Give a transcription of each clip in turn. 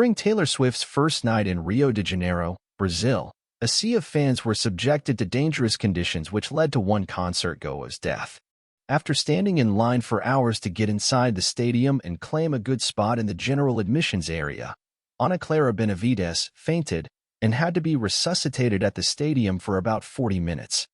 During Taylor Swift's first night in Rio de Janeiro, Brazil, a sea of fans were subjected to dangerous conditions which led to one concertgoer's death. After standing in line for hours to get inside the stadium and claim a good spot in the general admissions area, Clara Benevides fainted and had to be resuscitated at the stadium for about 40 minutes.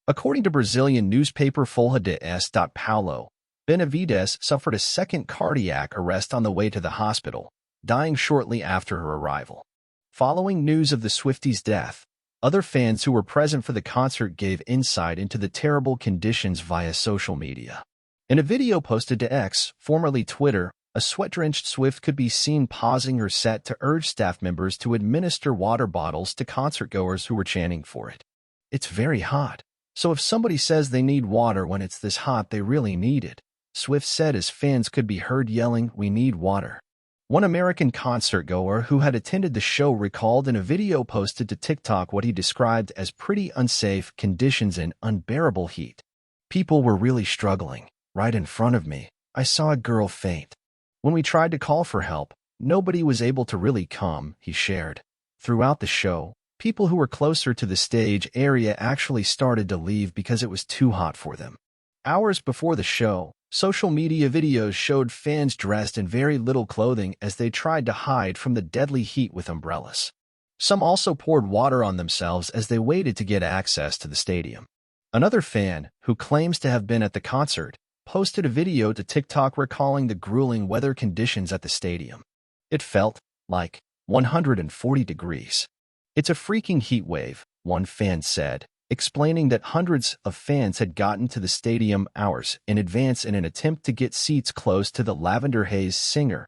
According to Brazilian newspaper Folha de S.Paulo, Benevides suffered a second cardiac arrest on the way to the hospital, dying shortly after her arrival. Following news of the Swiftie's death, other fans who were present for the concert gave insight into the terrible conditions via social media. In a video posted to X, formerly Twitter, a sweat-drenched Swift could be seen pausing her set to urge staff members to administer water bottles to concertgoers who were chanting for it. "It's very hot, so if somebody says they need water when it's this hot, they really need it," Swift said as fans could be heard yelling, "We need water." One American concertgoer who had attended the show recalled in a video posted to TikTok what he described as pretty unsafe conditions and unbearable heat. "People were really struggling. Right in front of me, I saw a girl faint. When we tried to call for help, nobody was able to really come," he shared. Throughout the show, people who were closer to the stage area actually started to leave because it was too hot for them. Hours before the show, social media videos showed fans dressed in very little clothing as they tried to hide from the deadly heat with umbrellas. Some also poured water on themselves as they waited to get access to the stadium. Another fan, who claims to have been at the concert, posted a video to TikTok recalling the grueling weather conditions at the stadium. "It felt like 140 degrees. It's a freaking heat wave," one fan said, explaining that hundreds of fans had gotten to the stadium hours in advance in an attempt to get seats close to the Lavender Haze singer.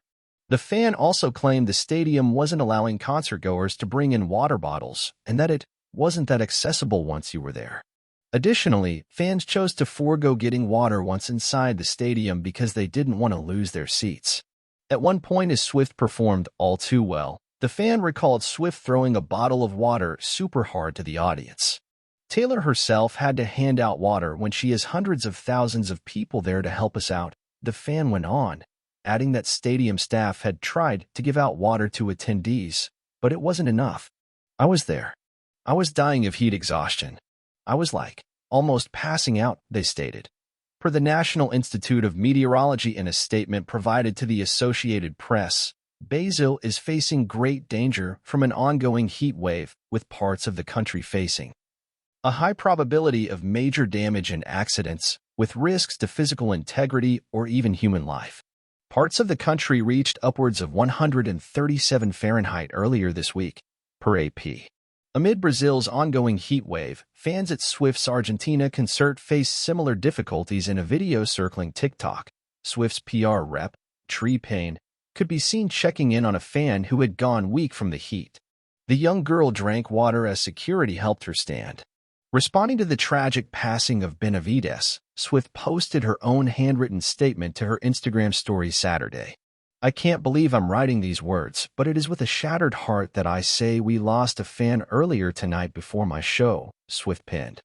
The fan also claimed the stadium wasn't allowing concertgoers to bring in water bottles and that it wasn't that accessible once you were there. Additionally, fans chose to forego getting water once inside the stadium because they didn't want to lose their seats. At one point as Swift performed All Too Well, the fan recalled Swift throwing a bottle of water super hard to the audience. Taylor herself had to hand out water when she has hundreds of thousands of people there to help us out, the fan went on, adding that stadium staff had tried to give out water to attendees, but it wasn't enough. "I was there. I was dying of heat exhaustion. I was almost passing out," they stated. Per the National Institute of Meteorology in a statement provided to the Associated Press, Brazil is facing great danger from an ongoing heat wave, with parts of the country facing a high probability of major damage and accidents, with risks to physical integrity or even human life. Parts of the country reached upwards of 137 Fahrenheit earlier this week, per AP. Amid Brazil's ongoing heat wave, fans at Swift's Argentina concert faced similar difficulties. In a video circling TikTok, Swift's PR rep, Tree Payne, could be seen checking in on a fan who had gone weak from the heat. The young girl drank water as security helped her stand. Responding to the tragic passing of Benevides, Swift posted her own handwritten statement to her Instagram story Saturday. "I can't believe I'm writing these words, but it is with a shattered heart that I say we lost a fan earlier tonight before my show," Swift penned.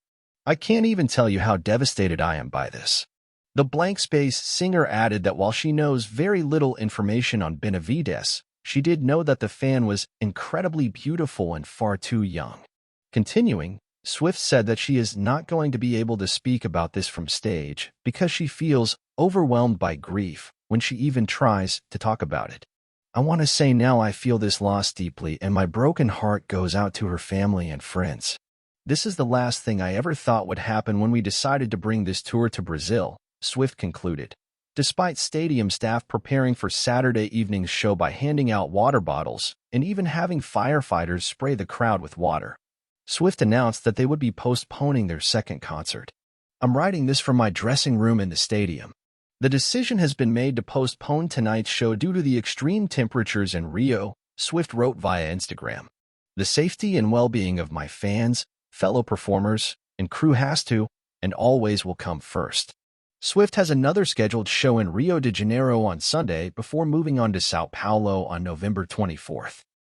"I can't even tell you how devastated I am by this." The blank space singer added that while she knows very little information on Benevides, she did know that the fan was incredibly beautiful and far too young. Continuing, Swift said that she is not going to be able to speak about this from stage because she feels overwhelmed by grief when she even tries to talk about it. "I want to say now I feel this loss deeply and my broken heart goes out to her family and friends. This is the last thing I ever thought would happen when we decided to bring this tour to Brazil," Swift concluded. Despite stadium staff preparing for Saturday evening's show by handing out water bottles and even having firefighters spray the crowd with water, Swift announced that they would be postponing their second concert. "I'm writing this from my dressing room in the stadium. The decision has been made to postpone tonight's show due to the extreme temperatures in Rio," Swift wrote via Instagram. "The safety and well-being of my fans, fellow performers, and crew has to, and always will come first." Swift has another scheduled show in Rio de Janeiro on Sunday before moving on to São Paulo on November 24th.